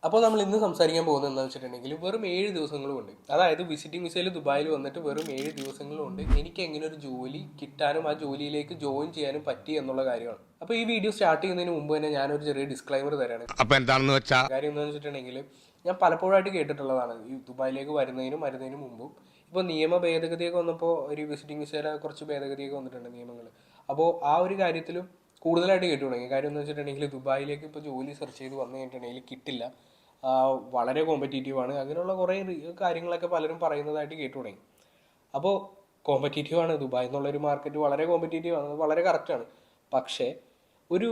അപ്പോൾ നമ്മൾ ഇന്ന് സംസാരിക്കാൻ പോകുന്നത് എന്താണെന്ന് വെച്ചിട്ടുണ്ടെങ്കിൽ വെറും 7 ദിവസങ്ങളുമുണ്ട്. അതായത് വിസിറ്റിംഗ് വിസയിൽ ദുബായിൽ വന്നിട്ട് വെറും 7 ദിവസങ്ങളുമുണ്ട് എനിക്ക് എങ്ങനെ ഒരു ജോലി കിട്ടാനും ആ ജോലിയിലേക്ക് ജോയിൻ ചെയ്യാനും പറ്റി എന്നുള്ള കാര്യമാണ്. അപ്പോൾ ഈ വീഡിയോ സ്റ്റാർട്ട് ചെയ്യുന്നതിന് മുമ്പ് തന്നെ ഞാനൊരു ചെറിയ ഡിസ്ക്ലൈമർ തരാണ്. അപ്പോൾ എന്താണെന്ന് വെച്ചാൽ കാര്യം എന്താണെന്ന് വെച്ചിട്ടുണ്ടെങ്കിൽ ഞാൻ പലപ്പോഴായിട്ട് കേട്ടിട്ടുള്ളതാണ് ഈ ദുബായിലേക്ക് വരുന്നതിനും മുമ്പും. ഇപ്പോൾ നിയമ ഭേദഗതിയൊക്കെ വന്നപ്പോൾ ഒരു വിസിറ്റിംഗ് വിസയിലെ കുറച്ച് ഭേദഗതിയൊക്കെ വന്നിട്ടുണ്ട് നിയമങ്ങൾ. അപ്പോൾ ആ ഒരു കാര്യത്തിലും കൂടുതലായിട്ട് കേട്ടു തുടങ്ങി. കാര്യം എന്ന് വെച്ചിട്ടുണ്ടെങ്കിൽ ദുബായിലേക്ക് ഇപ്പോൾ ജോലി സെർച്ച് ചെയ്ത് വന്നു കഴിഞ്ഞിട്ടുണ്ടെങ്കിൽ കിട്ടില്ല, വളരെ കോമ്പറ്റീറ്റീവാണ്, അങ്ങനെയുള്ള കുറേ കാര്യങ്ങളൊക്കെ പലരും പറയുന്നതായിട്ട് കേട്ടു തുടങ്ങി. അപ്പോൾ കോമ്പറ്റീറ്റീവാണ് ദുബായ് എന്നുള്ളൊരു മാർക്കറ്റ്, വളരെ കോമ്പറ്റീറ്റീവാണ്, അത് വളരെ കറക്റ്റാണ്. പക്ഷേ ഒരു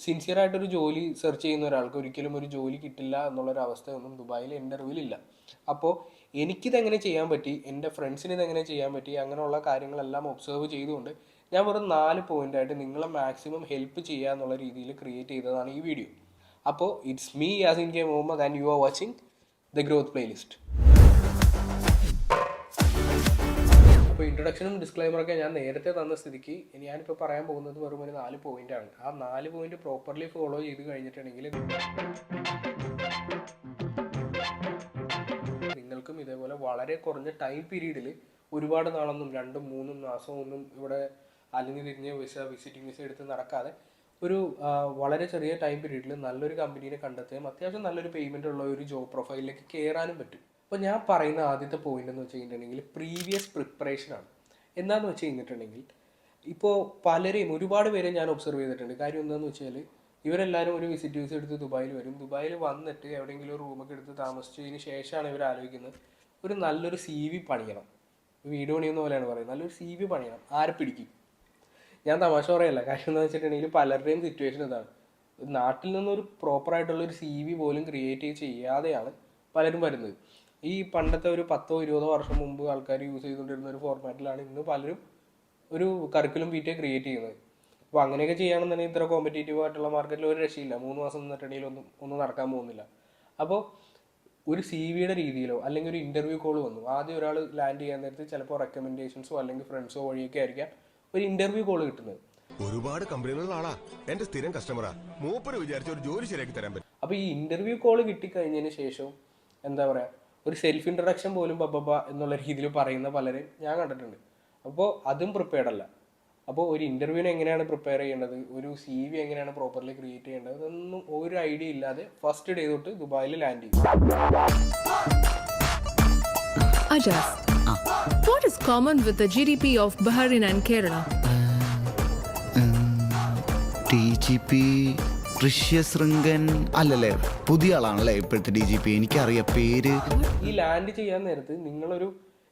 സിൻസിയറായിട്ടൊരു ജോലി സെർച്ച് ചെയ്യുന്ന ഒരാൾക്ക് ഒരിക്കലും ഒരു ജോലി കിട്ടില്ല എന്നുള്ളൊരു അവസ്ഥയൊന്നും ദുബായിൽ എൻ്റെ അറിവിലില്ല. അപ്പോൾ എനിക്കിതെങ്ങനെ ചെയ്യാൻ പറ്റി, എൻ്റെ ഫ്രണ്ട്സിന് ഇതെങ്ങനെ ചെയ്യാൻ പറ്റി, അങ്ങനെയുള്ള കാര്യങ്ങളെല്ലാം ഒബ്സർവ് ചെയ്തുകൊണ്ട് ഞാൻ വെറും 4 പോയിൻ്റായിട്ട് നിങ്ങളെ മാക്സിമം ഹെൽപ്പ് ചെയ്യുക എന്നുള്ള രീതിയിൽ ക്രിയേറ്റ് ചെയ്തതാണ് ഈ വീഡിയോ. അപ്പോൾ it's me Yasin K Muhammad and you are watching the growth playlist. അപ്പോൾ ഇൻട്രൊഡക്ഷനും ഡിസ്ക്ലൈമറൊക്കെ ഞാൻ നേരത്തെ തന്ന സ്ഥിതിക്ക് ഞാനിപ്പോൾ പറയാൻ പോകുന്നത് വെറും ഒരു 4 പോയിൻ്റാണ്. ആ 4 പോയിൻ്റ് പ്രോപ്പർലി ഫോളോ ചെയ്ത് കഴിഞ്ഞിട്ടുണ്ടെങ്കിൽ നിങ്ങൾക്കും ഇതേപോലെ വളരെ കുറഞ്ഞ ടൈം പീരീഡിൽ, ഒരുപാട് നാളൊന്നും 2-3 മാസമൊന്നും ഇവിടെ അലിഞ്ഞു തിരിഞ്ഞ് വിസിറ്റിംഗ് വിസ എടുത്ത് നടക്കാതെ ഒരു വളരെ ചെറിയ ടൈം പീരീഡിൽ നല്ലൊരു കമ്പനീനെ കണ്ടെത്തുകയും അത്യാവശ്യം നല്ലൊരു പേയ്മെൻ്റ് ഉള്ള ഒരു ജോബ് പ്രൊഫൈലിലേക്ക് കയറാനും പറ്റും. അപ്പോൾ ഞാൻ പറയുന്ന ആദ്യത്തെ പോയിന്റ് എന്ന് വെച്ച് കഴിഞ്ഞിട്ടുണ്ടെങ്കിൽ പ്രീവിയസ് പ്രിപ്പറേഷനാണ്. എന്താണെന്ന് വെച്ച് കഴിഞ്ഞിട്ടുണ്ടെങ്കിൽ ഇപ്പോൾ പലരെയും, ഒരുപാട് പേരെ ഞാൻ ഒബ്സർവ് ചെയ്തിട്ടുണ്ട്. കാര്യം എന്താണെന്ന് വെച്ചാൽ ഇവരെല്ലാവരും ഒരു വിസിറ്റ് വിസ എടുത്ത് ദുബായിൽ വരും. ദുബായിൽ വന്നിട്ട് എവിടെയെങ്കിലും ഒരു റൂമൊക്കെ എടുത്ത് താമസിച്ചതിന് ശേഷമാണ് ഇവർ ആലോചിക്കുന്നത് ഒരു നല്ലൊരു CV പണിയണം. വീഡിയോ പണിയുന്ന പോലെയാണ് പറയുന്നത്, നല്ലൊരു CV പണിയണം. ആരെ പിടിക്കും? ഞാൻ തമാശ പറയല്ല. കാര്യം എന്താണെന്ന് വെച്ചിട്ടുണ്ടെങ്കിൽ പലരുടെയും സിറ്റുവേഷൻ ഇതാണ്. നാട്ടിൽ നിന്നൊരു പ്രോപ്പറായിട്ടുള്ളൊരു CV പോലും ക്രിയേറ്റ് ചെയ്യാതെയാണ് പലരും വരുന്നത്. ഈ പണ്ടത്തെ ഒരു 10-20 വർഷം മുമ്പ് ആൾക്കാർ യൂസ് ചെയ്തുകൊണ്ടിരുന്ന ഒരു ഫോർമാറ്റിലാണ് ഇന്ന് പലരും ഒരു കറിക്കുലം വീറ്റേ ക്രിയേറ്റ് ചെയ്യുന്നത്. അപ്പോൾ അങ്ങനെയൊക്കെ ചെയ്യുകയാണെന്നുണ്ടെങ്കിൽ ഇത്ര കോമ്പറ്റീറ്റീവ് ആയിട്ടുള്ള മാർക്കറ്റിൽ ഒരു രക്ഷയില്ല. 3 മാസം നിന്നിട്ടുണ്ടെങ്കിൽ ഒന്നും നടക്കാൻ പോകുന്നില്ല. അപ്പോൾ ഒരു CVയുടെ രീതിയിലോ അല്ലെങ്കിൽ ഒരു ഇൻ്റർവ്യൂ കോൾ വന്നു, ആദ്യം ഒരാൾ ലാൻഡ് ചെയ്യാൻ നേരത്ത് ചിലപ്പോൾ റെക്കമെൻഡേഷൻസോ അല്ലെങ്കിൽ ഫ്രണ്ട്സോ വഴിയൊക്കെ ആയിരിക്കാം ഒരു ഇൻ്റർവ്യൂ കോൾ കിട്ടുന്നത്. ഒരുപാട് കമ്പനികളുള്ള ആളാ, എന്റെ സ്ഥിരം കസ്റ്റമറാ, മൂപ്പര് വിചാരിച്ച ഒരു ജോലി ശരിയാക്കി തരാൻ പറ്റും. അപ്പോൾ ഈ ഇൻ്റർവ്യൂ കോൾ കിട്ടിക്കഴിഞ്ഞതിന് ശേഷം എന്താ പറയുക, ഒരു സെൽഫ് ഇൻട്രഡക്ഷൻ പോലും ബബ്ബ എന്നുള്ള രീതിയിൽ പറയുന്ന പലരെയും ഞാൻ കണ്ടിട്ടുണ്ട്. അപ്പോൾ അതും പ്രിപ്പയർഡ് അല്ല. അപ്പോൾ ഒരു ഇൻ്റർവ്യൂവിന് എങ്ങനെയാണ് പ്രിപ്പയർ ചെയ്യേണ്ടത്, ഒരു CV എങ്ങനെയാണ് പ്രോപ്പർലി ക്രിയേറ്റ് ചെയ്യേണ്ടത്, അതൊന്നും ഒരു ഐഡിയ ഇല്ലാതെ ഫസ്റ്റ് ഡേ തൊട്ട് ദുബായിൽ ലാൻഡ് ചെയ്തു. Ajas, what is common with the GDP of Bahrain and Kerala? DGP ഋഷ്യശൃംഗൻ അല്ലല്ലേ, പുതിയ ആളാണല്ലേ ഇപ്പോഴത്തെ DGP, എനിക്കറിയാം പേര്. ഈ ലാൻഡ് ചെയ്യാൻ നേരത്ത് നിങ്ങളൊരു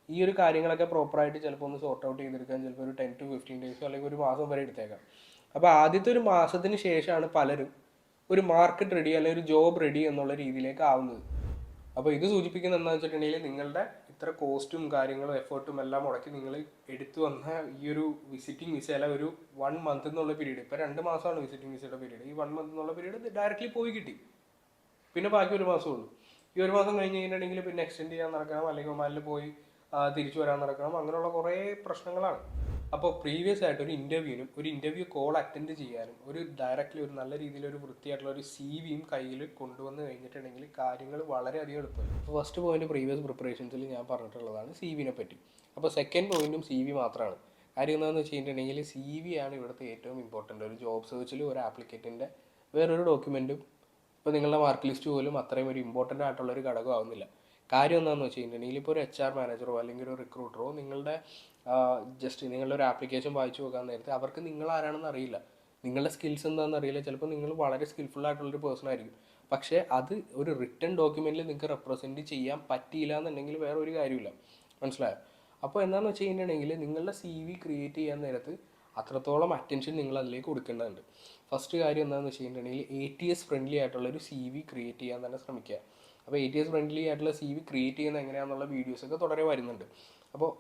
ഈ ഒരു കാര്യങ്ങളൊക്കെ പ്രോപ്പറായിട്ട് ചിലപ്പോൾ ഒന്ന് സോർട്ട് ഔട്ട് ചെയ്തെടുക്കാൻ ചിലപ്പോൾ ഒരു 10 to 15 ഡേയ്സോ അല്ലെങ്കിൽ ഒരു മാസം വരെ എടുത്തേക്കാം. അപ്പോൾ ആദ്യത്തെ ഒരു മാസത്തിന് ശേഷമാണ് പലരും ഒരു മാർക്കറ്റ് റെഡി അല്ലെങ്കിൽ ഒരു ജോബ് റെഡി എന്നുള്ള രീതിയിലേക്ക് ആവുന്നത്. അപ്പോൾ ഇത് സൂചിപ്പിക്കുന്നത് എന്താണെന്ന് വെച്ചിട്ടുണ്ടെങ്കിൽ നിങ്ങളുടെ ഇത്ര കോസ്റ്റും കാര്യങ്ങളും എഫേർട്ടും എല്ലാം മുടക്കി നിങ്ങൾ എടുത്തു വന്ന ഈ ഒരു വിസിറ്റിംഗ് വിസയിലെ ഒരു 1 month എന്നുള്ള പീരീഡ്, ഇപ്പോൾ 2 മാസമാണ് വിസിറ്റിംഗ് വിസയുടെ പീരീഡ്, ഈ 1 month എന്നുള്ള പീരീഡ് ഡയറക്റ്റ്ലി പോയി കിട്ടി. പിന്നെ ബാക്കി ഒരു മാസമേ ഉള്ളൂ. ഈ ഒരു മാസം കഴിഞ്ഞ് കഴിഞ്ഞിട്ടുണ്ടെങ്കിൽ പിന്നെ എക്സ്റ്റെൻഡ് ചെയ്യാൻ നടക്കണം, അല്ലെങ്കിൽ ഒമാനിൽ പോയി തിരിച്ചു വരാൻ നടക്കണം, അങ്ങനെയുള്ള കുറേ പ്രശ്നങ്ങളാണ്. അപ്പോൾ പ്രീവിയസ് ആയിട്ട് ഒരു ഇൻ്റർവ്യൂ കോൾ അറ്റൻഡ് ചെയ്യാനും ഒരു ഡയറക്റ്റ്ലി ഒരു നല്ല രീതിയിൽ ഒരു വൃത്തിയായിട്ടുള്ള ഒരു CVയും കയ്യിൽ കൊണ്ടുവന്ന് കഴിഞ്ഞിട്ടുണ്ടെങ്കിൽ കാര്യങ്ങൾ വളരെയധികം എളുപ്പമായി. അപ്പോൾ ഫസ്റ്റ് പോയിന്റ് പ്രീവിയസ് പ്രിപ്പറേഷൻസിൽ ഞാൻ പറഞ്ഞിട്ടുള്ളതാണ് CVനെ പറ്റി. അപ്പോൾ സെക്കൻഡ് പോയിന്റും CV മാത്രമാണ്. കാര്യം എന്താണെന്ന് വെച്ച് കഴിഞ്ഞിട്ടുണ്ടെങ്കിൽ CV ആണ് ഇവിടുത്തെ ഏറ്റവും ഇമ്പോർട്ടൻ്റ്. ഒരു ജോബ് സെർച്ചിൽ ഒരു ആപ്ലിക്കറ്റിൻ്റെ വേറൊരു ഡോക്യുമെൻറ്റും ഇപ്പോൾ നിങ്ങളുടെ മാർക്ക് ലിസ്റ്റ് പോലും അത്രയും ഒരു ഇമ്പോർട്ടൻ്റ് ആയിട്ടുള്ളൊരു ഘടകം ആവുന്നില്ല. കാര്യം എന്താണെന്ന് വെച്ച് കഴിഞ്ഞിട്ടുണ്ടെങ്കിൽ ഇപ്പോൾ ഒരു HR മാനേജറോ അല്ലെങ്കിൽ ഒരു റിക്രൂട്ടറോ നിങ്ങളുടെ നിങ്ങളുടെ ഒരു ആപ്ലിക്കേഷൻ വായിച്ചു നോക്കാൻ നേരത്തെ അവർക്ക് നിങ്ങൾ ആരാണെന്ന് അറിയില്ല, നിങ്ങളുടെ സ്കിൽസ് എന്താണെന്ന് അറിയില്ല. ചിലപ്പോൾ നിങ്ങൾ വളരെ സ്കിൽഫുൾ ആയിട്ടുള്ളൊരു പേഴ്സൺ ആയിരിക്കും, പക്ഷേ അത് ഒരു റിട്ടൺ ഡോക്യുമെൻറ്റിൽ നിങ്ങൾക്ക് റെപ്രസെൻറ്റ് ചെയ്യാൻ പറ്റിയില്ല എന്നുണ്ടെങ്കിൽ വേറെ ഒരു കാര്യമില്ല. മനസ്സിലായോ? അപ്പോൾ എന്താണെന്ന് വെച്ച് കഴിഞ്ഞിട്ടുണ്ടെങ്കിൽ നിങ്ങളുടെ CV ക്രിയേറ്റ് ചെയ്യാൻ നേരത്ത് അത്രത്തോളം അറ്റൻഷൻ നിങ്ങൾ അതിലേക്ക് കൊടുക്കേണ്ടതുണ്ട്. ഫസ്റ്റ് കാര്യം എന്താണെന്ന് വെച്ച് കഴിഞ്ഞിട്ടുണ്ടെങ്കിൽ ATS ഫ്രണ്ട്ലി ആയിട്ടുള്ളൊരു CV ക്രിയേറ്റ് ചെയ്യാൻ തന്നെ ശ്രമിക്കുക. അപ്പോൾ ATS ഫ്രണ്ട്ലി ആയിട്ടുള്ള CV ക്രിയേറ്റ് ചെയ്യുന്നത് എങ്ങനെയാണെന്നുള്ള വീഡിയോസൊക്കെ തുടരെ വരുന്നുണ്ട്. അപ്പോൾ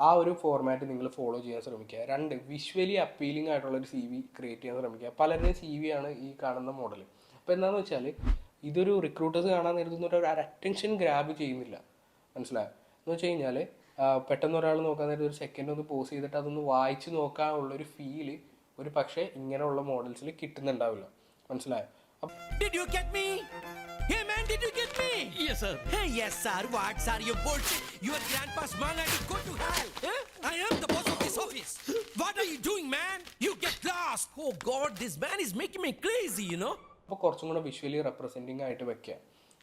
ആ ഒരു ഫോർമാറ്റ് നിങ്ങൾ ഫോളോ ചെയ്യാൻ ശ്രമിക്കുക. 2, വിഷ്വലി അപ്പീലിംഗ് ആയിട്ടുള്ളൊരു CV ക്രിയേറ്റ് ചെയ്യാൻ ശ്രമിക്കുക. പലരുടെയും CV ആണ് ഈ കാണുന്ന മോഡൽ. അപ്പോൾ എന്താണെന്ന് വെച്ചാൽ ഇതൊരു റിക്രൂട്ടേഴ്സ് കാണാൻ നേരത്തുന്ന ഒരു അറ്റൻഷൻ ഗ്രാബ് ചെയ്യുന്നില്ല. മനസ്സിലായോ? എന്ന് വെച്ച് കഴിഞ്ഞാൽ പെട്ടെന്ന് ഒരാൾ നോക്കാൻ നേരത്തെ ഒരു സെക്കൻഡ് ഒന്ന് പോസ് ചെയ്തിട്ട് അതൊന്ന് വായിച്ച് നോക്കാനുള്ളൊരു ഫീല് ഒരു പക്ഷേ ഇങ്ങനെയുള്ള മോഡൽസിൽ കിട്ടുന്നുണ്ടാവില്ല. മനസ്സിലായോ? Did you get me? Hey man, did here, sir. Hey, yes, sir. What, sir? You bullshit. Your grandpa's manga to go to hell. Eh? I am the boss of this office. What are you doing, man? You get lost. Oh, God, this man is making me crazy, you know? അപ്പോൾ കുറച്ചും കൂടെ visually representing ആയിട്ട് വെക്കുക.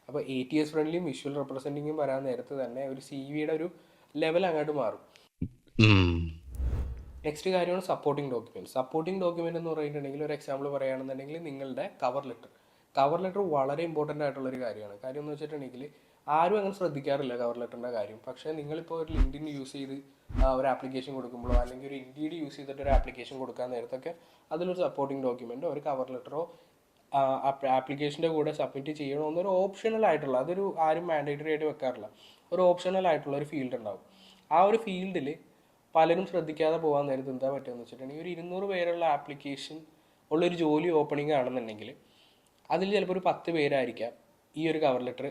അപ്പോൾ ATS ഫ്രണ്ട്ലിയും visual റെപ്രസെൻറ്റിങ്ങും വരാൻ നേരത്ത് തന്നെ ഒരു CV-യുടെ ഒരു ലെവൽ അങ്ങോട്ട് മാറും. നെക്സ്റ്റ് കാര്യമാണ് സപ്പോർട്ടിംഗ് ഡോക്യുമെൻറ്റ്. സപ്പോർട്ടിംഗ് ഡോക്യുമെൻ്റ് എന്ന് പറഞ്ഞിട്ടുണ്ടെങ്കിൽ ഒരു എക്സാമ്പിൾ പറയുകയാണെന്നുണ്ടെങ്കിൽ നിങ്ങളുടെ കവർ ലെറ്റർ. കവർ ലെറ്റർ വളരെ ഇമ്പോർട്ടൻ്റ് ആയിട്ടുള്ളൊരു കാര്യമാണ്. കാര്യം എന്ന് വെച്ചിട്ടുണ്ടെങ്കിൽ ആരും അങ്ങനെ ശ്രദ്ധിക്കാറില്ല കവർ ലെറ്ററിൻ്റെ കാര്യം. പക്ഷേ നിങ്ങളിപ്പോൾ ഒരു ലിങ്ക്ഡിൻ യൂസ് ചെയ്ത് ഒരു ആപ്ലിക്കേഷൻ കൊടുക്കുമ്പോഴോ അല്ലെങ്കിൽ ഒരു ഇൻഡീഡ് യൂസ് ചെയ്തിട്ട് ഒരു ആപ്ലിക്കേഷൻ കൊടുക്കാൻ നേരത്തൊക്കെ അതിലൊരു സപ്പോർട്ടിംഗ് ഡോക്യുമെൻറ്റോ ഒരു കവർ ലെറ്ററോ ആപ്ലിക്കേഷൻ്റെ കൂടെ സബ്മിറ്റ് ചെയ്യണമെന്നൊരു ഓപ്ഷണൽ ആയിട്ടുള്ള, അതൊരു ആരും മാൻഡേറ്ററി ആയിട്ട് വെക്കാറില്ല, ഒരു ഓപ്ഷണൽ ആയിട്ടുള്ള ഒരു ഫീൽഡ് ഉണ്ടാവും. ആ ഒരു ഫീൽഡിൽ പലരും ശ്രദ്ധിക്കാതെ പോകാൻ നേരത്ത് എന്താ പറ്റുമെന്ന് വെച്ചിട്ടുണ്ടെങ്കിൽ ഒരു 200 പേരുള്ള ആപ്ലിക്കേഷൻ ഉള്ളൊരു ജോലി ഓപ്പണിംഗ് ആണെന്നുണ്ടെങ്കിൽ അതിൽ ചിലപ്പോൾ ഒരു 10 പേരായിരിക്കാം ഈ ഒരു കവർ ലെറ്റർ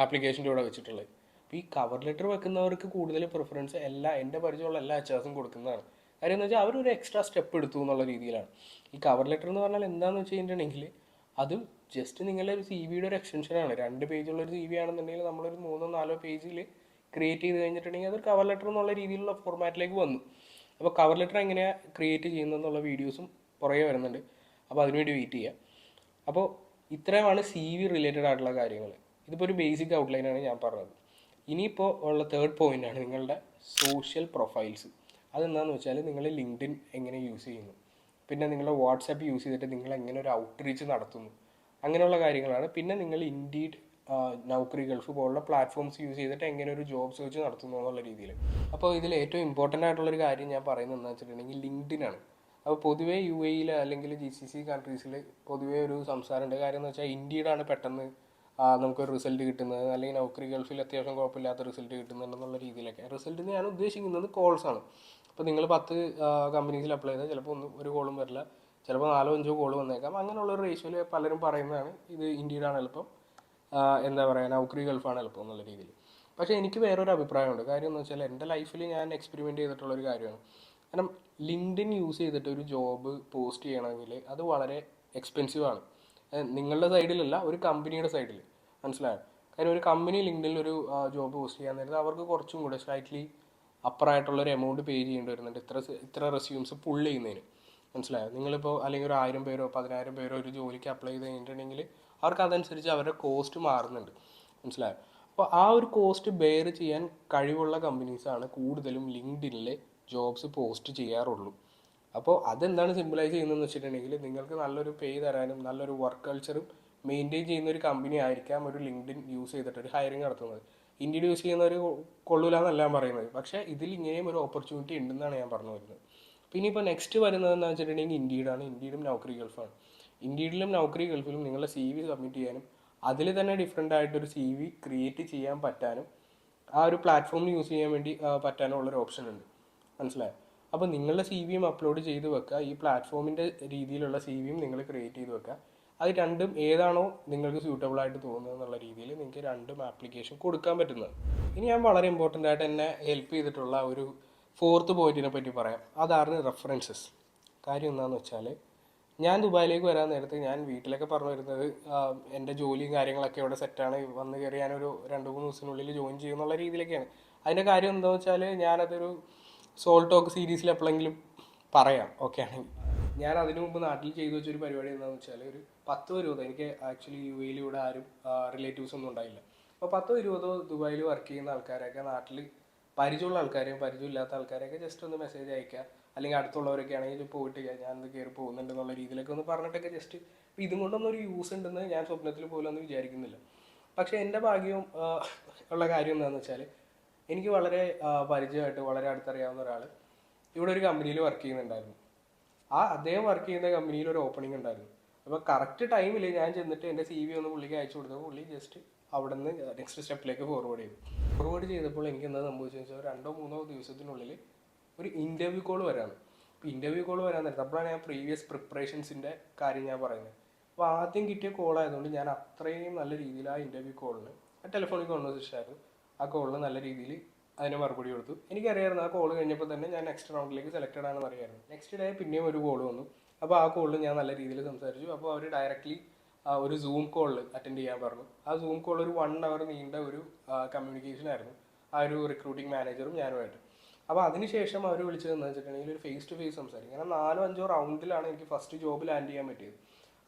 ആപ്ലിക്കേഷൻ്റെ കൂടെ വെച്ചിട്ടുള്ളത്. അപ്പോൾ ഈ കവർ ലെറ്റർ വെക്കുന്നവർക്ക് കൂടുതൽ പ്രിഫറൻസ് എൻ്റെ പരിചയമുള്ള എല്ലാ HRസും കൊടുക്കുന്നതാണ്. കാര്യം എന്ന് വെച്ചാൽ അവരൊരു എക്സ്ട്രാ സ്റ്റെപ്പ് എടുത്തു എന്നുള്ള രീതിയിലാണ്. ഈ കവർ ലെറ്റർ എന്ന് പറഞ്ഞാൽ എന്താണെന്ന് വെച്ച് കഴിഞ്ഞിട്ടുണ്ടെങ്കിൽ അത് ജസ്റ്റ് നിങ്ങളുടെ ഒരു CV-യുടെ ഒരു എക്സ്റ്റൻഷനാണ്. 2 പേജുള്ളൊരു CV ആണെന്നുണ്ടെങ്കിൽ നമ്മളൊരു 3-4 പേജിൽ ക്രിയേറ്റ് ചെയ്ത് കഴിഞ്ഞിട്ടുണ്ടെങ്കിൽ അതൊരു കവർ ലെറ്റർ എന്നുള്ള രീതിയിലുള്ള ഫോർമാറ്റിലേക്ക് വന്നു. അപ്പോൾ കവർ ലെറ്റർ എങ്ങനെയാണ് ക്രിയേറ്റ് ചെയ്യുന്നതെന്നുള്ള വീഡിയോസും പുറകെ വരുന്നുണ്ട്. അപ്പോൾ അതിനുവേണ്ടി വെയിറ്റ് ചെയ്യുക. അപ്പോൾ ഇത്രയുമാണ് CV റിലേറ്റഡ് ആയിട്ടുള്ള കാര്യങ്ങൾ. ഇതിപ്പോൾ ഒരു ബേസിക് ഔട്ട്ലൈനാണ് ഞാൻ പറഞ്ഞത്. ഇനിയിപ്പോൾ ഉള്ള തേർഡ് പോയിൻ്റാണ് നിങ്ങളുടെ സോഷ്യൽ പ്രൊഫൈൽസ്. അതെന്താണെന്ന് വെച്ചാൽ നിങ്ങൾ ലിങ്ക്ഡിൻ എങ്ങനെ യൂസ് ചെയ്യുന്നു, പിന്നെ നിങ്ങളുടെ വാട്സാപ്പ് യൂസ് ചെയ്തിട്ട് നിങ്ങൾ എങ്ങനെ ഒരു ഔട്ട്റീച്ച് നടത്തുന്നു, അങ്ങനെയുള്ള കാര്യങ്ങളാണ്. പിന്നെ നിങ്ങൾ ഇൻഡീഡ്, നൗക്കറി, ഗൾഫ് പോലുള്ള പ്ലാറ്റ്ഫോംസ് യൂസ് ചെയ്തിട്ട് എങ്ങനെ ഒരു ജോബ് സെർച്ച് നടത്തുന്നു എന്നുള്ള രീതിയിൽ. അപ്പോൾ ഇതിൽ ഏറ്റവും ഇമ്പോർട്ടൻ്റ് ആയിട്ടുള്ളൊരു കാര്യം ഞാൻ പറയുന്നത് എന്താണെന്ന് വെച്ചിട്ടുണ്ടെങ്കിൽ ലിങ്ക്ഡിനാണ്. അപ്പോൾ പൊതുവേ UAE അല്ലെങ്കിൽ GCC കൺട്രീസിൽ പൊതുവേ ഒരു സംസാരമുണ്ട്. കാര്യം എന്ന് വെച്ചാൽ ഇൻഡീഡാണ് പെട്ടെന്ന് നമുക്കൊരു റിസൾട്ട് കിട്ടുന്നത്, അല്ലെങ്കിൽ നൗക്കറി ഗൾഫിൽ അത്യാവശ്യം കുഴപ്പമില്ലാത്ത റിസൾട്ട് കിട്ടുന്നുണ്ടെന്നുള്ള രീതിയിലൊക്കെ. റിസൾട്ട് ഞാൻ ഉദ്ദേശിക്കുന്നത് കോൾസാണ്. അപ്പോൾ നിങ്ങൾ 10 കമ്പനീസിൽ അപ്ലൈ ചെയ്താൽ ചിലപ്പോൾ ഒരു കോളും വരില്ല, ചിലപ്പോൾ 4-5 കോൾ വന്നേക്കാം. അങ്ങനെയുള്ളൊരു റേഷ്യോയിൽ പലരും പറയുന്നതാണ് ഇത് ഇൻഡീഡാണ് എളുപ്പം, എന്താ പറയുക, നൗക്കറി ഗൾഫാണ് എളുപ്പം എന്നുള്ള രീതിയിൽ. പക്ഷേ എനിക്ക് വേറൊരു അഭിപ്രായമുണ്ട്. കാര്യം എന്ന് വെച്ചാൽ എൻ്റെ ലൈഫിൽ ഞാൻ എക്സ്പെരിമെൻറ്റ് ചെയ്തിട്ടുള്ളൊരു കാര്യമാണ്. കാരണം ലിങ്ക്ഡിൻ യൂസ് ചെയ്തിട്ട് ഒരു ജോബ് പോസ്റ്റ് ചെയ്യണമെങ്കിൽ അത് വളരെ എക്സ്പെൻസീവ് ആണ്. നിങ്ങളുടെ സൈഡിലല്ല, ഒരു കമ്പനിയുടെ സൈഡിൽ. മനസ്സിലായോ? കാര്യം ഒരു കമ്പനി ലിങ്ക്ഡിനിൽ ഒരു ജോബ് പോസ്റ്റ് ചെയ്യാൻ നേരത്തെ അവർക്ക് കുറച്ചും കൂടെ സ്ലൈറ്റ്ലി അപ്പറായിട്ടുള്ളൊരു എമൗണ്ട് പേ ചെയ്യേണ്ടി വരുന്നുണ്ട് ഇത്ര റെസ്യൂംസ് പുൾ ചെയ്യുന്നതിന്. മനസ്സിലായോ? നിങ്ങളിപ്പോൾ അല്ലെങ്കിൽ ഒരു 1000 പേരോ 10000 പേരോ ഒരു ജോലിക്ക് അപ്ലൈ ചെയ്ത് കഴിഞ്ഞിട്ടുണ്ടെങ്കിൽ അവർക്ക് അതനുസരിച്ച് അവരുടെ കോസ്റ്റ് മാറുന്നുണ്ട്. മനസ്സിലായോ? അപ്പോൾ ആ ഒരു കോസ്റ്റ് ബെയർ ചെയ്യാൻ കഴിവുള്ള കമ്പനീസാണ് കൂടുതലും ലിങ്ക്ഡിനിൽ ജോബ്സ് പോസ്റ്റ് ചെയ്യാറുള്ളൂ. അപ്പോൾ അതെന്താണ് സിമ്പിളൈസ് ചെയ്യുന്നതെന്ന് വെച്ചിട്ടുണ്ടെങ്കിൽ നിങ്ങൾക്ക് നല്ലൊരു പേ തരാനും നല്ലൊരു വർക്ക് കൾച്ചറും മെയിൻറ്റെയിൻ ചെയ്യുന്ന ഒരു കമ്പനി ആയിരിക്കാം ഒരു ലിങ്ക്ഡിൻ യൂസ് ചെയ്തിട്ട് ഒരു ഹയറിങ് നടത്തുന്നത്. ഇൻഡീഡ് യൂസ് ചെയ്യുന്നവർ കൊള്ളൂല എന്നല്ല ഞാൻ പറയുന്നത്, പക്ഷേ ഇതിൽ ഇങ്ങനെയും ഒരു ഓപ്പർച്യൂണിറ്റി ഉണ്ടെന്നാണ് ഞാൻ പറഞ്ഞു വരുന്നത്. പിന്നെ ഇപ്പോൾ നെക്സ്റ്റ് വരുന്നതെന്ന് വെച്ചിട്ടുണ്ടെങ്കിൽ ഇൻഡീഡാണ്. ഇൻഡീഡും നൗക്കറി ഗൾഫാണ്. ഇൻഡീഡിലും നൗക്കറി ഗൾഫിലും നിങ്ങളുടെ CV സബ്മിറ്റ് ചെയ്യാനും അതിൽ തന്നെ ഡിഫറെൻ്റ് ആയിട്ടൊരു CV ക്രിയേറ്റ് ചെയ്യാൻ പറ്റാനും ആ ഒരു പ്ലാറ്റ്ഫോമിൽ യൂസ് ചെയ്യാൻ വേണ്ടി പറ്റാനും ഉള്ളൊരു ഓപ്ഷൻ ഉണ്ട്. മനസ്സിലായോ? അപ്പോൾ നിങ്ങളുടെ CVയും അപ്ലോഡ് ചെയ്ത് വെക്കുക, ഈ പ്ലാറ്റ്ഫോമിൻ്റെ രീതിയിലുള്ള CVയും നിങ്ങൾ ക്രിയേറ്റ് ചെയ്ത് വെക്കുക. അത് രണ്ടും ഏതാണോ നിങ്ങൾക്ക് സ്യൂട്ടബിൾ ആയിട്ട് തോന്നുന്നത് എന്നുള്ള രീതിയിൽ നിങ്ങൾക്ക് രണ്ടും ആപ്ലിക്കേഷൻ കൊടുക്കാൻ പറ്റുന്നത്. ഇനി ഞാൻ വളരെ ഇമ്പോർട്ടൻ്റ് ആയിട്ട് എന്നെ ഹെൽപ്പ് ചെയ്തിട്ടുള്ള ഒരു 4th പോയിന്റിനെ പറ്റി പറയാം. അതാണ് റെഫറൻസസ്. കാര്യം എന്താണെന്ന് വെച്ചാൽ ഞാൻ ദുബായിലേക്ക് വരാൻ നേരത്ത് ഞാൻ വീട്ടിലൊക്കെ പറഞ്ഞു വരുന്നത് എൻ്റെ ജോലിയും കാര്യങ്ങളൊക്കെ ഇവിടെ സെറ്റാണ്, വന്ന് കയറി ഞാനൊരു 2-3 ദിവസത്തിനുള്ളിൽ ജോയിൻ ചെയ്യുന്നുള്ള രീതിയിലൊക്കെയാണ്. അതിൻ്റെ കാര്യം എന്താണെന്ന് വെച്ചാൽ ഞാനതൊരു സോൾ ടോക്ക് സീരീസിൽ എപ്പോഴെങ്കിലും പറയാം, ഓക്കെ ആണെങ്കിൽ. ഞാൻ അതിനു മുമ്പ് നാട്ടിൽ ചെയ്തു വെച്ചൊരു പരിപാടി എന്താണെന്ന് വെച്ചാൽ ഒരു 10-20, എനിക്ക് ആക്ച്വലി UAE ഇവിടെ ആരും റിലേറ്റീവ്സ് ഒന്നും ഉണ്ടായില്ല. അപ്പോൾ 10-20 ദുബായിൽ വർക്ക് ചെയ്യുന്ന ആൾക്കാരൊക്കെ നാട്ടിൽ പരിചയമുള്ള ആൾക്കാരെയും പരിചയമില്ലാത്ത ആൾക്കാരെയൊക്കെ ജസ്റ്റ് ഒന്ന് മെസ്സേജ് അയക്കുക, അല്ലെങ്കിൽ അടുത്തുള്ളവരൊക്കെ ആണെങ്കിൽ പോയിട്ട് ഞാനത് കയറി പോകുന്നുണ്ട് എന്നുള്ള രീതിയിലൊക്കെ ഒന്ന് പറഞ്ഞിട്ടൊക്കെ ജസ്റ്റ്. അപ്പോൾ ഇതും കൊണ്ടൊന്നും ഒരു യൂസ് ഉണ്ടെന്ന് ഞാൻ സ്വപ്നത്തിൽ പോലും ഒന്നും വിചാരിക്കുന്നില്ല. പക്ഷേ എൻ്റെ ഭാഗ്യവും ഉള്ള കാര്യം എന്താണെന്ന് വെച്ചാൽ എനിക്ക് വളരെ പരിചയമായിട്ട് വളരെ അടുത്തറിയാവുന്ന ഒരാൾ ഇവിടെ ഒരു കമ്പനിയിൽ വർക്ക് ചെയ്യുന്നുണ്ടായിരുന്നു. അദ്ദേഹം വർക്ക് ചെയ്യുന്ന കമ്പനിയിൽ ഒരു ഓപ്പണിംഗ് ഉണ്ടായിരുന്നു. അപ്പോൾ കറക്റ്റ് ടൈമിൽ ഞാൻ ചെന്നിട്ട് എൻ്റെ CV ഒന്ന് പുള്ളിക്ക് അയച്ചു കൊടുത്തപ്പോൾ പുള്ളി ജസ്റ്റ് അവിടെ നിന്ന് നെക്സ്റ്റ് സ്റ്റെപ്പിലേക്ക് ഫോർവേഡ് ചെയ്തപ്പോൾ എനിക്ക് എന്താ സംഭവിച്ചതെന്ന് വെച്ചാൽ 2-3 ദിവസത്തിനുള്ളിൽ ഒരു ഇൻ്റർവ്യൂ കോൾ വരാണ്. അപ്പോൾ ഇൻ്റർവ്യൂ കോൾ വരാൻ നേരത്തെ അപ്പോഴാണ് ഞാൻ പ്രീവിയസ് പ്രിപ്പറേഷൻസിൻ്റെ കാര്യം ഞാൻ പറയുന്നത്. അപ്പോൾ ആദ്യം കിട്ടിയ കോളായതുകൊണ്ട് ഞാൻ അത്രയും നല്ല രീതിയിൽ ആ ഇൻ്റർവ്യൂ കോളിന് ടെലിഫോണിക് കോൺവെർസേഷൻ ആയിരുന്നു, ആ കോളിന് നല്ല രീതിയിൽ അതിന് മറുപടി കൊടുത്തു. എനിക്കറിയായിരുന്നു ആ കോൾ കഴിഞ്ഞപ്പോൾ തന്നെ ഞാൻ നെക്സ്റ്റ് റൗണ്ടിലേക്ക് സെലക്റ്റഡ് ആണെന്ന് അറിയാമായിരുന്നു. നെക്സ്റ്റ് ഡേ പിന്നെയും ഒരു കോൾ വന്നു. അപ്പോൾ ആ കോളിൽ ഞാൻ നല്ല രീതിയിൽ സംസാരിച്ചു. അപ്പോൾ അവർ ഡയറക്റ്റ്ലി ഒരു സൂം കോളിൽ അറ്റൻഡ് ചെയ്യാൻ പറഞ്ഞു. ആ സൂം കോൾ ഒരു 1 hour നീണ്ട ഒരു കമ്മ്യൂണിക്കേഷൻ ആയിരുന്നു ആ ഒരു റിക്രൂട്ടിംഗ് മാനേജറും ഞാനുമായിട്ട്. അപ്പോൾ അതിനുശേഷം അവർ വിളിച്ചതെന്ന് വെച്ചിട്ടുണ്ടെങ്കിൽ ഒരു ഫേസ് ടു ഫേസ് സംസാരിക്കും. അങ്ങനെ 4-5 റൗണ്ടിലാണ് എനിക്ക് ഫസ്റ്റ് ജോബ് ലാൻഡ് ചെയ്യാൻ പറ്റിയത്.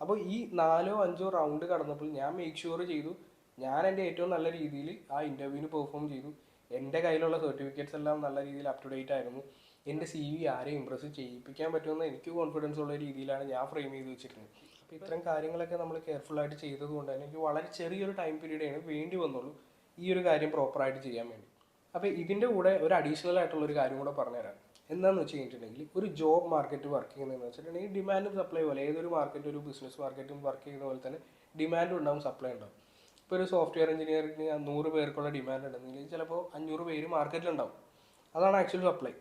അപ്പോൾ ഈ 4-5 റൗണ്ട് കടന്നപ്പോൾ ഞാൻ മേക്ക് ഷുവർ ചെയ്തു ഞാൻ എൻ്റെ ഏറ്റവും നല്ല രീതിയിൽ ആ ഇൻ്റർവ്യൂവിന് പെർഫോം ചെയ്തു. എൻ്റെ കയ്യിലുള്ള സർട്ടിഫിക്കറ്റ്സ് എല്ലാം നല്ല രീതിയിൽ അപ് ടു ഡേറ്റ് ആയിരുന്നു. എൻ്റെ CV ആരെയും ഇമ്പ്രസ് ചെയ്യിപ്പിക്കാൻ പറ്റുമെന്ന് എനിക്ക് കോൺഫിഡൻസ് ഉള്ള രീതിയിലാണ് ഞാൻ ഫ്രെയിം ചെയ്ത് വെച്ചിരുന്നത്. അപ്പോൾ ഇത്തരം കാര്യങ്ങളൊക്കെ നമ്മൾ കെയർഫുള്ളായിട്ട് ചെയ്തത് കൊണ്ട് തന്നെ എനിക്ക് വളരെ ചെറിയൊരു ടൈം പീരീഡാണ് വേണ്ടി വന്നുള്ളൂ ഈ ഒരു കാര്യം പ്രോപ്പറായിട്ട് ചെയ്യാൻ വേണ്ടി. അപ്പോൾ ഇതിൻ്റെ കൂടെ ഒരു അഡീഷണൽ ആയിട്ടുള്ള ഒരു കാര്യം കൂടെ പറഞ്ഞുതരാം. എന്താണെന്ന് വെച്ച് കഴിഞ്ഞിട്ടുണ്ടെങ്കിൽ ഒരു ജോബ് മാർക്കറ്റ് വർക്ക് ചെയ്യുന്നതെന്ന് വെച്ചിട്ടുണ്ടെങ്കിൽ ഡിമാൻഡും സപ്ലൈ പോലെ ഏതൊരു മാർക്കറ്റ് ഒരു ബിസിനസ് മാർക്കറ്റും വർക്ക് ചെയ്യുന്ന പോലെ തന്നെ ഡിമാൻഡും ഉണ്ടാവും സപ്ലൈ ഉണ്ടാവും. ഇപ്പോൾ ഒരു സോഫ്റ്റ്വെയർ എഞ്ചിനീയറിന് 100 പേർക്കുള്ള ഡിമാൻഡ് ഉണ്ടെങ്കിൽ ചിലപ്പോൾ 500 പേര് മാർക്കറ്റിലുണ്ടാവും. അതാണ് ആക്ച്വൽ സപ്ലൈ.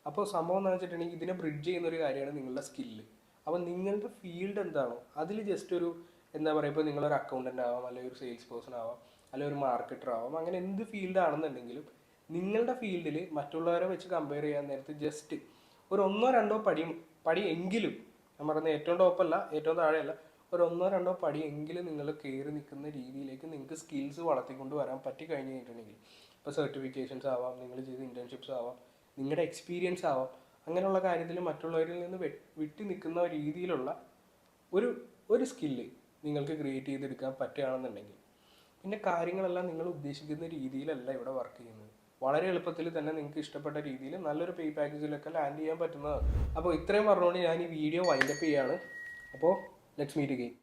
അപ്പോൾ സംഭവം എന്ന് വെച്ചിട്ടുണ്ടെങ്കിൽ ഇതിനെ ബ്രിഡ്ജ് ചെയ്യുന്ന ഒരു കാര്യമാണ് നിങ്ങളുടെ സ്കില്ല്. അപ്പോൾ നിങ്ങളുടെ ഫീൽഡ് എന്താണോ അതിൽ ജസ്റ്റ് ഒരു എന്താ പറയുക, ഇപ്പോൾ നിങ്ങളൊരു അക്കൗണ്ടൻ്റ് ആവാം, അല്ലെങ്കിൽ ഒരു സെയിൽസ് പേഴ്സൺ ആവാം, അല്ലെങ്കിൽ ഒരു മാർക്കറ്റർ ആവാം, അങ്ങനെ എന്ത് ഫീൽഡ് ആണെന്നുണ്ടെങ്കിലും നിങ്ങളുടെ ഫീൽഡിൽ മറ്റുള്ളവരെ വെച്ച് കമ്പയർ ചെയ്യാൻ നേരത്ത് ജസ്റ്റ് ഒരു 1-2 പടി എങ്കിലും, ഞാൻ പറയുന്നത് ഏറ്റവും ടോപ്പല്ല ഏറ്റവും താഴെയല്ല, ഒരു 1-2 പടി എങ്കിലും നിങ്ങൾ കയറി നിൽക്കുന്ന രീതിയിലേക്ക് നിങ്ങൾക്ക് സ്കിൽസ് വളർത്തിക്കൊണ്ട് വരാൻ പറ്റി കഴിഞ്ഞ് കഴിഞ്ഞിട്ടുണ്ടെങ്കിൽ, ഇപ്പോൾ സർട്ടിഫിക്കേഷൻസ് ആവാം, നിങ്ങൾ ചെയ്ത ഇൻറ്റേൺഷിപ്സ് ആവാം, നിങ്ങളുടെ എക്സ്പീരിയൻസ് ആവാം, അങ്ങനെയുള്ള കാര്യത്തിൽ മറ്റുള്ളവരിൽ നിന്ന് വിട്ടു നിൽക്കുന്ന രീതിയിലുള്ള ഒരു സ്കില്ല് നിങ്ങൾക്ക് ക്രിയേറ്റ് ചെയ്തെടുക്കാൻ പറ്റുകയാണെന്നുണ്ടെങ്കിൽ പിന്നെ കാര്യങ്ങളെല്ലാം നിങ്ങൾ ഉദ്ദേശിക്കുന്ന രീതിയിലല്ല ഇവിടെ വർക്ക് ചെയ്യുന്നത്. വളരെ എളുപ്പത്തിൽ തന്നെ നിങ്ങൾക്ക് ഇഷ്ടപ്പെട്ട രീതിയിൽ നല്ലൊരു പേ പാക്കേജിലൊക്കെ ലാൻഡ് ചെയ്യാൻ പറ്റുന്നതാണ്. അപ്പോൾ ഇത്രയും പറഞ്ഞുകൊണ്ട് ഞാൻ ഈ വീഡിയോ വൈൻഡപ്പ് ചെയ്യാണ്. അപ്പോൾ ലെറ്റ്സ് മീറ്റ് അഗെയിൻ.